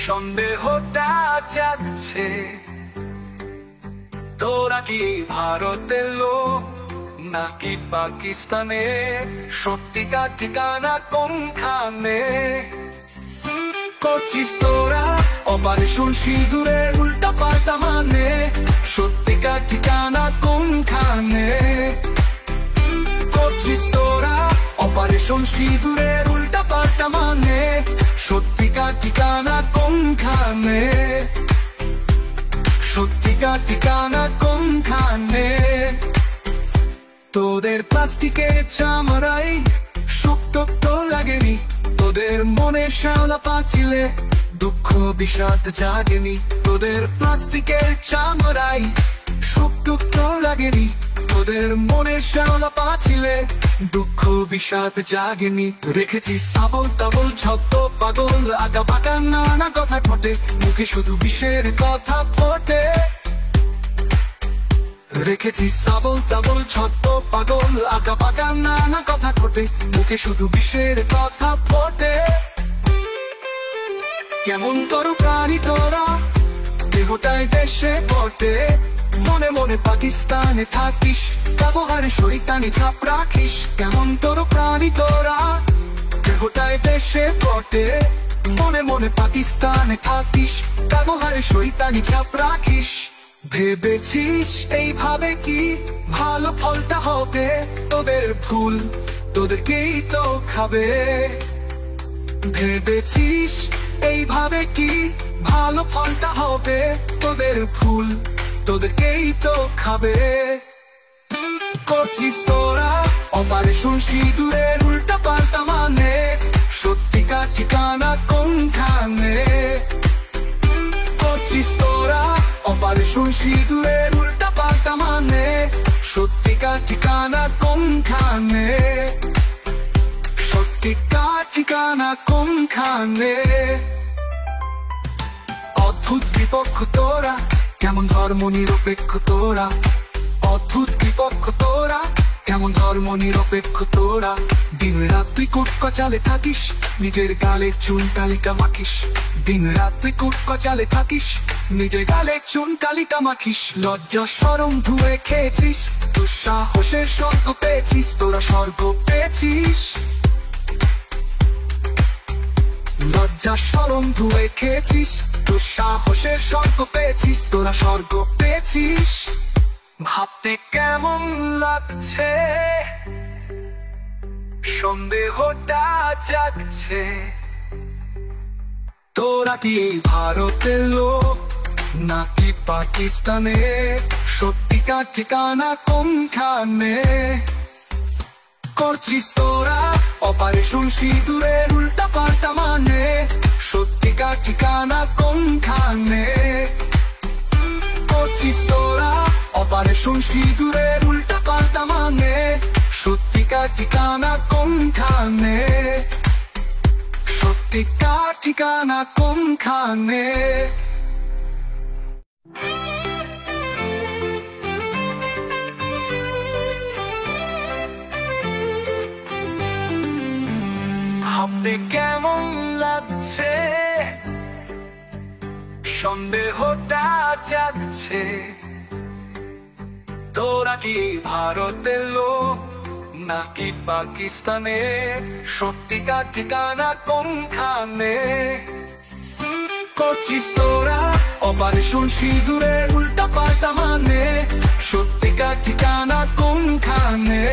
সন্দেহটা জাগছে, তোরা কি ভারতের লোক নাকি পাকিস্তানে? সত্যিকার ঠিকানা কোনখানে? করছিস তোরা অপারেশন সিঁদুরের উল্টা পাল্টা মানে? সত্যিকার ঠিকানা কোনখানে? করছিস তোরা অপারেশন সিঁদুরের উল্টা পাল্টা মানে? সত্যিকার ঠিকানা কোনখানে? সত্যিকার ঠিকানা কোনখানে? তোদের প্লাস্টিকের চামড়াই শক্ত তো লাগেনি, তোদের মনে শ্যাওলা পাচিলে দুঃখ বিষাদ জাগেনি। তোদের প্লাস্টিকের চামড়াই শক্ত তো লাগেনি, তোদের মনে শ্যাওলা পাচিলে দুঃখ বিষাদ জাগেনি। রেখেছিস আবল তাবল ছত্ত পাগল আগা পাকা নানা কথা ঘটে, মুখে শুধু বিষের কথা ফোটে। রেখেছিস আবল তাবল ছত্ত পাগল আগা পাকা নানা কথা ঘটে, মুখে শুধু বিষের কথা ফোটে। কেমন তোর প্রাণী তোরা, দেহটাই দেশে পটে, মনে মনে পাকিস্তানে থাকিস, ব্যবহারে শয়তানি ছাপ রাখিস। কেমন তোর প্রাণী তোরা, দেহটাই দেশে পটে, মনে মনে পাকিস্তানে থাকিস, ব্যবহারে শয়তানি ছাপ রাখিস। ভেবেছিস এইভাবে কি ভালো ফলটা হবে? তোদের ভুল তোদেরকেই তো খাবে। ভেবেছিস এইভাবে কি ভালো ফলটা হবে? তোদের ভুল তোদেরকেই তো খাবে। করছিস তোরা অপারেশন সিঁদুরের উল্টা পাল্টা মানে? সত্যিকার ঠিকানা কোনখানে? করছিস তোরা অপারেশন সিঁদুরের উল্টা পাল্টা মানে? সত্যিকার ঠিকানা কোনখানে? সত্যিকার ঠিকানা কোনখানে? অদ্ভুত বিপক্ষ তোরা, কেমন ধর্ম নিরপেক্ষ তোরা? অদ্ভুত বিপক্ষ তোরা, কেমন ধর্ম নিরপেক্ষ তোরা? দিন রাত তুই কোট কচালে থাকিস, নিজের গালে চুন কালিকা মাখিস। দিন রাত তুই কোট কচালে থাকিস, নিজের গালে চুন কালিকা মাখিস। লজ্জা শরম ধুয়ে খেয়েছিস, দুঃসাহসের স্বর্গ পেয়েছিস, তোরা স্বর্গ পেয়েছিস। লজ্জা শরম ধুয়ে খেয়েছিস, দুঃসাহসের স্বর্গ পেয়েছিস, তোরা স্বর্গ পেয়েছিস। ভাবতে কেমন লাগছে, সন্দেহটা জাগছে, তোরা কি ভারতের লোক নাকি পাকিস্তানে? সত্যিকার ঠিকানা কোনখানে? করছিস তোরা অপারেশন সিঁদুরের উল্টা পাল্টা মানে? সত্যিকার ঠিকানা কোনখানে? করছিস তোরা অপারেশন সিঁদুরের উল্টা পাল্টা মানে? সত্যিকার ঠিকানা কোনখানে? সত্যিকার ঠিকানা কোনখানে? ভাবতে কেমন লাগছে, সন্দেহটা জাগছে, তোরা কি ভারতের লোক নাকি পাকিস্তানে? সত্যিকার ঠিকানা কোনখানে? করছিস তোরা অপারেশন সিঁদুরের উল্টা পাল্টা মানে? সত্যিকার ঠিকানা কোনখানে?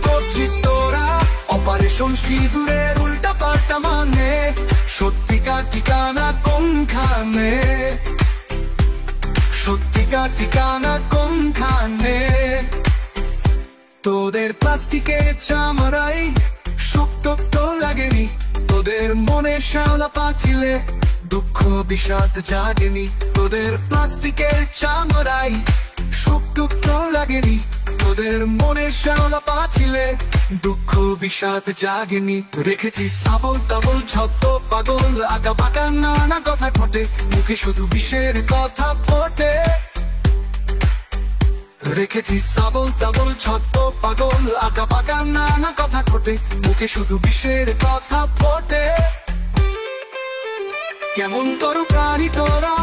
করছিস তোরা অপারেশন সিঁদুরের উল্টা পাল্টা মানে? সত্যিকার ঠিকানা কোনখানে? সত্যিকার ঠিকানা কোনখানে? তোদের প্লাস্টিকের চামড়াই শক্ত তো লাগেনি, তোদের মনে শ্যাওলা পাচিলে দুঃখ বিষাদ জাগেনি। তোদের প্লাস্টিকের চামড়াই শক্ত তো লাগেনি, তোদের মনে শ্যাওলা পাচিলে দুঃখ বিষাদ জাগেনি। রেখেছিস আবল তাবল ছত্ত পাগল আগা পাকা নানা কথা ঘটে, মুখে শুধু বিষের কথা ফোটে। রেখেছিস আবল তাবল ছত্ত পাগল আগা পাকা নানা কথা ঘটে, মুখে শুধু বিষের কথা ফোটে। কেমন তোর প্রাণী তোরা,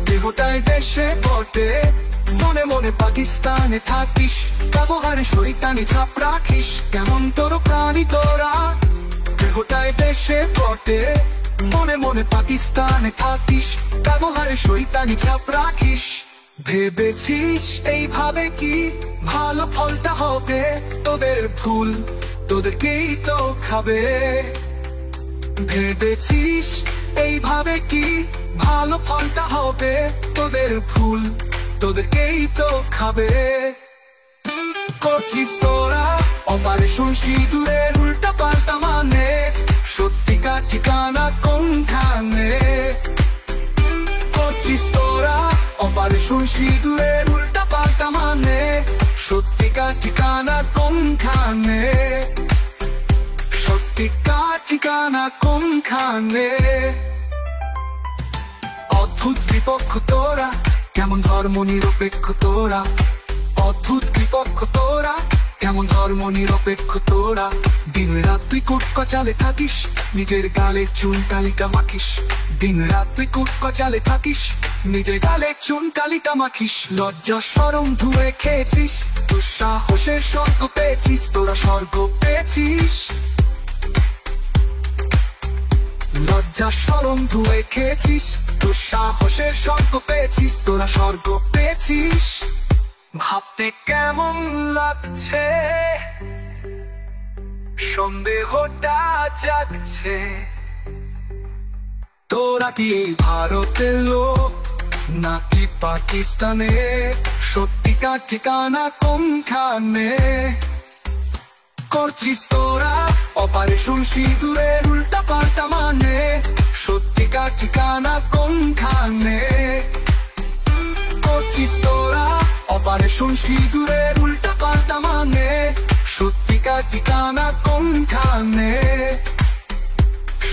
দেহটায় দেশে বটে, মনে মনে পাকিস্তানে থাকিস, ব্যবহারে শয়তানি ছাপ রাখিস। কেমন তোর প্রাণী তোরা, দেহটায় দেশে বটে, মনে মনে পাকিস্তানে থাকিস, ব্যবহারে শয়তানি ছাপ রাখিস। ভেবেছিস এইভাবে কি ভালো ফলটা হবে? তোদের ভুল, তোদেরকেই তো খাবে। ভেবেছিস এইভাবে কি ভালো ফলটা হবে? তোদের ভুল, তোদেরকেই তো খাবে। করছিস তোরা অপারেশন সিঁদুরের উল্টা পাল্টা মানে, সত্যিকার ঠিকানা কোনখানে? করছিস তোরা অপারেশন সিঁদুরের উল্টা পাল্টা মানে, সত্যিকার ঠিকানা কোনখানে? সত্যিকার ঠিকানা কোনখানে? অদ্ভুত বিপক্ষ তোরা, কেমন ধর্ম নিরপেক্ষ তোরা, অদ্ভুত বিপক্ষ তোরা, কেমন ধর্ম নিরপেক্ষ তোরা। দিন রাত তুই কোট কচালে থাকিস, নিজের গালে চুন কালিটা মাখিস। দিন রাত তুই কোট কচালে থাকিস, নিজের গালে চুন কালিটা মাখিস। লজ্জা শরম ধুয়ে খেয়েছিস, দুঃসাহসের স্বর্গ পেয়েছিস, তোরা স্বর্গ পেয়েছিস। লজ্জা শরম ধুয়ে খেয়েছিস, দুঃসাহসের স্বর্গ পেয়েছিস, তোরা স্বর্গ পেয়েছিস। ভাবতে কেমন লাগছে, সন্দেহটা জাগছে, তোরা কি ভারতের লোক নাকি পাকিস্তানে? সত্যিকার ঠিকানা কোনখানে? করছিস তোরা অপারেশন সিঁদুরের উল্টা পাল্টা মানে, সত্যিকার ঠিকানা কোনখানে? করছিস তোরা অপারেশন সিঁদুরের উল্টা পাল্টা মানে, সত্যিকার ঠিকানা কোনখানে?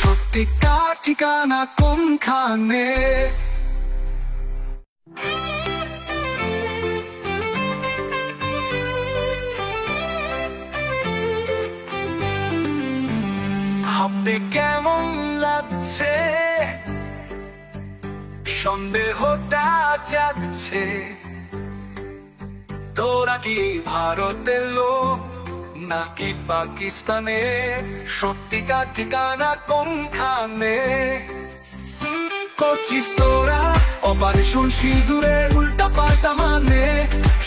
সত্যিকার ঠিকানা কোনখানে? ভাবতে কেমন লাগছে, সন্দেহটা জাগছে, তোরা কি ভারতের লোক নাকি পাকিস্তানে? সত্যিকার ঠিকানা কোনখানে? করছিস তোরা অপারেশন সিঁদুরের উল্টা পাল্টা মানে,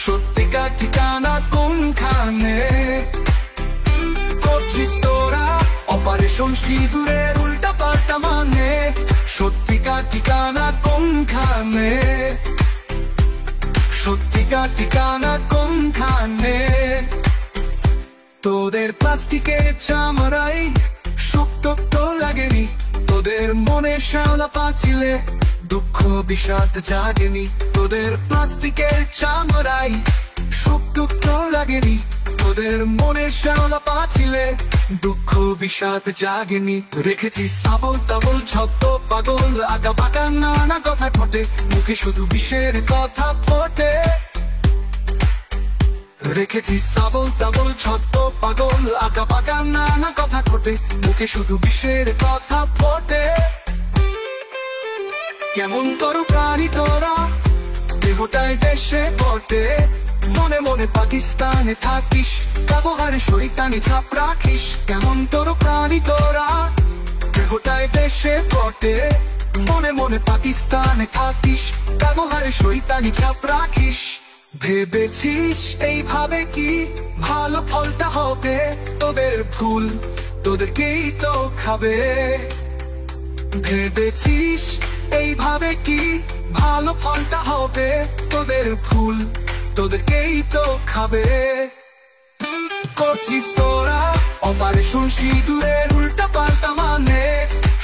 সত্যিকার ঠিকানা কোনখানে? করছিস তোরা অপারেশন সিঁদুরের উল্টা পাল্টা মানে, সত্যিকার ঠিকানা কোনখানে? সত্যিকার ঠিকানা কোনখানে? তোদের প্লাস্টিকের চামড়াই শক্ত তো লাগেনি, তোদের মনে শ্যাওলা পাচিলে দুঃখ বিষাদ জাগেনি। তোদের প্লাস্টিকের চামড়াই শক্ত তো লাগেনি, তোদের মনে শ্যাওলা পাচিলে দুঃখ বিষাদ জাগেনি। রেখেছিস সাবল তাবল ছত্ত পাগল, আগা বাঁকা নানা কথা ঘটে, মুখে শুধু বিষের কথা ফোটে। রেখেছিস সাবল তাবল ছত্ত পাগল, আগা বাঁকা নানা কথা ঘটে, মুখে শুধু বিষের কথা ফোটে। কেমন তোর প্রাণী তোরা, দেহটায় দেশে বটে, মনে মনে পাকিস্তানে থাকিস, ব্যবহারে শয়তানি ছাপ রাখিস। কেমন তোর প্রাণী তোরা, দেহটায় দেশে বটে, মনে মনে পাকিস্তানে থাকিস, ব্যবহারে শয়তানি ছাপ রাখিস। ভেবেছিস এইভাবে কি ভালো ফলটা হবে? তোদের ভুল, তোদেরকেই তো খাবে। ভেবেছিস এইভাবে কি ভালো ফলটা হবে? তোদের ভুল, তোদেরকেই তো খাবে। করছিস তোরা অপারেশন সিঁদুরের উল্টা পাল্টা মানে,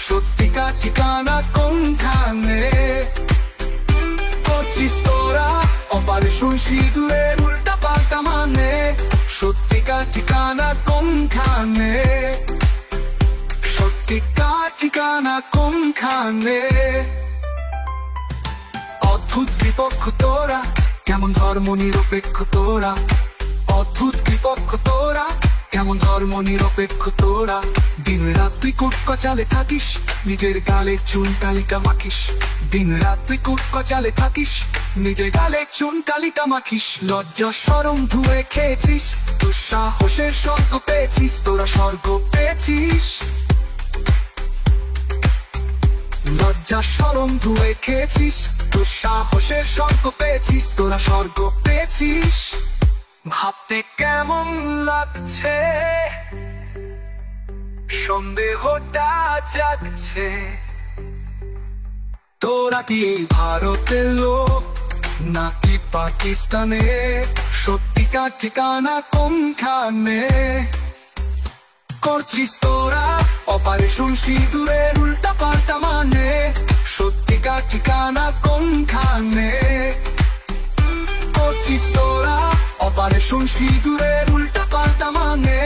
সত্যিকার ঠিকানা কোনখানে? করছিস তোরা অপারেশন সিঁদুরের উল্টা পাল্টা মানে, সত্যিকার ঠিকানা কোনখানে? সত্যিকার ঠিকানা কোনখানে? অদ্ভুত বিপক্ষ তোরা, কেমন ধর্ম নিরপেক্ষ তোরা, অদ্ভুত বিপক্ষ তোরা, কেমন ধর্ম নিরপেক্ষ তোরা। দিন রাত তুই কুট কচালে থাকিস, নিজের গালে চুন কালিকা মাখিস। দিন রাত তুই কুট কচালে থাকিস, নিজের গালে চুন কালিকা মাখিস। লজ্জা শরম ধুয়ে খেয়েছিস, দুঃসাহসের স্বর্গ পেয়েছিস, তোরা স্বর্গ পেয়েছিস। লজ্জা শরম ধুয়ে খেয়েছিস, দুঃসাহসের স্বর্গ পেয়েছিস, তোরা স্বর্গ পেয়েছিস। ভাবতে কেমন লাগছে, সন্দেহটা জাগছে। তোরা কি ভারতের লোক নাকি পাকিস্তানে? সত্যিকার ঠিকানা কোনখানে? করছিস তোরা অপারেশন সিঁদুরের উল্টা পাল্টা মানে? সত্যিকার ঠিকানা কোনখানে? করছিস তোরা অপারেশন সিঁদুরের উল্টা পাল্টা মানে?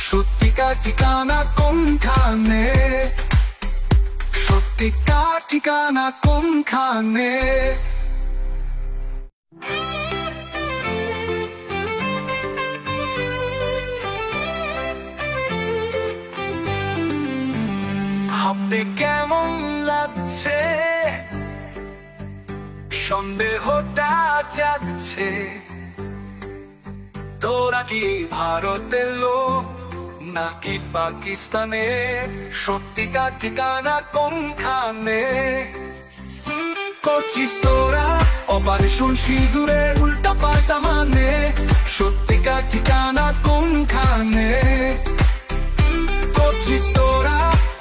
সত্যিকার ঠিকানা কোনখানে? সত্যিকার ঠিকানা কোনখানে? ভাবতে কেমন লাগছে, সন্দেহটা জাগছে। তোরা কি ভারতের লোক নাকি পাকিস্তানে? সত্যিকার ঠিকানা কোনখানে? করছিস তোরা অপারেশন সিঁদুরের উল্টা পাল্টা মানে? সত্যিকার ঠিকানা কোনখানে? করছিস তোরা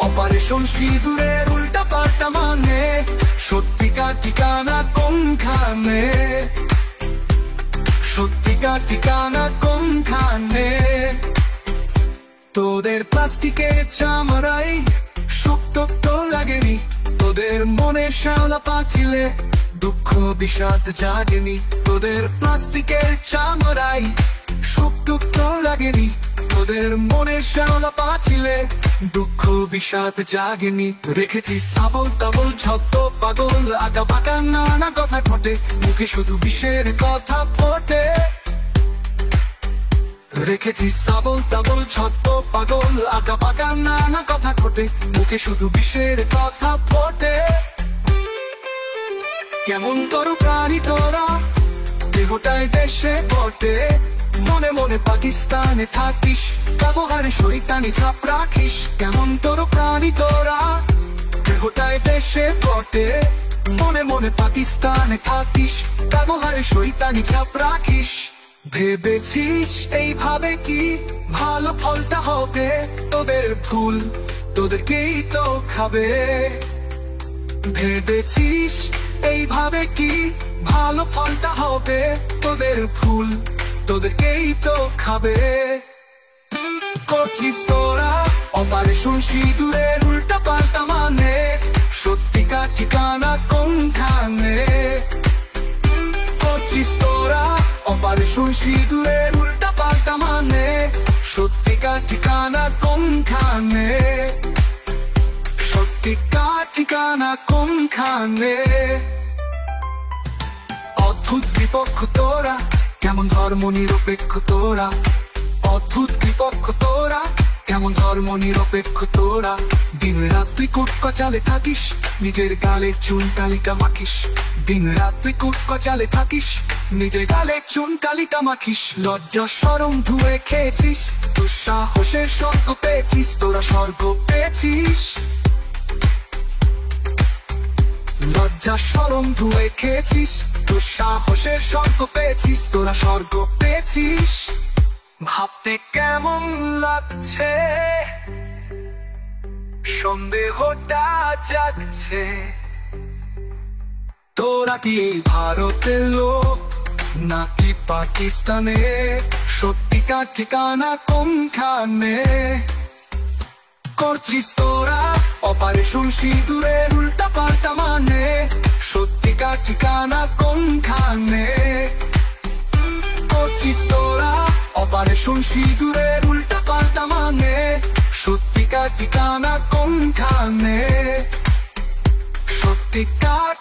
অপারেশন সিঁদুরের উল্টা পাল্টা মানে? সত্যিকার ঠিকানা কোনখানে? সত্যিকার ঠিকানা কোনখানে? তোদের প্লাস্টিকের চামড়াই শক্ত তো লাগেনি, তোদের মনে শ্যাওলা পাচিলে দুঃখ বিষাদ জাগেনি। তোদের প্লাস্টিকের চামড়াই শক্ত তো লাগেনি, তোদের মনে শ্যাওলা পাচিলে দুঃখ বিষাদ জাগেনি। রেখেছিস আবল তাবল ছত্ত পাগল আঁকা বাঁকা নানা কথা ঘটে, মুখে শুধু বিষের কথা ফোটে। রেখেছিস আবল তাবল ছত্ত পাগল আঁকা বাঁকা নানা কথা ঘটে, মুখে শুধু বিষের কথা ফোটে। কেমন তোর প্রাণী তোরা, দেহটায় দেশে বটে, মনে মনে পাকিস্তানে থাকিস, ব্যবহারে শয়তানি ছাপ রাখিস। কেমন তোর প্রাণী তোরা, দেহটায় দেশে বটে, মনে মনে পাকিস্তানে থাকিস, ব্যবহারে শয়তানি ছাপ রাখিস। ভেবেছিস এইভাবে কি ভালো ফলটা হবে? তোদের ভুল তোদেরকেই তো খাবে। ভেবেছিস এইভাবে কি ভালো ফলটা হবে? তোদের ভুল তোদেরকেই তো খাবে। করছিস তোরা অপারেশন সিঁদুরের উল্টা পাল্টা মানে? সত্যিকার ঠিকানা কোনখানে? করছিস তোরা অপারেশন সিঁদুরের উল্টা পাল্টা মানে? সত্যিকার ঠিকানা কোনখানে? সত্যিকার ঠিকানা কোনখানে? অদ্ভুত বিপক্ষ তোরা, কেমন ধর্ম নিরপেক্ষ তোরা। অদ্ভুত বিপক্ষ তোরা, কেমন ধর্ম নিরপেক্ষ তোরা। দিন রাত তুই কুট কচালে থাকিস, নিজের গালে চুন কালিকা মাখিস। দিন রাত তুই কুট কচালে থাকিস, নিজের গালে চুন কালিকা মাখিস। লজ্জা শরম ধুয়ে খেয়েছিস, দুঃসাহসের স্বর্গ পেয়েছিস, তোরা স্বর্গ পেয়েছিস। লজ্জা শরম ধুয়ে খেয়েছিস, দুঃসাহসের স্বর্গ পেয়েছিস, তোরা স্বর্গ পেয়েছিস। ভাবতে কেমন লাগছে, সন্দেহটা জাগছে। তোরা কি ভারতের লোক নাকি পাকিস্তানে? সত্যিকার ঠিকানা কোনখানে? করছিস তোরা অপারেশন সিঁদুরের উল্টা পাল্টা মানে? সত্যিকার ঠিকানা কোনখানে? করছিস তোরা অপারেশন সিঁদুরের উল্টা পাল্টা মানে? সত্যিকার ঠিকানা কোনখানে? সত্যিকার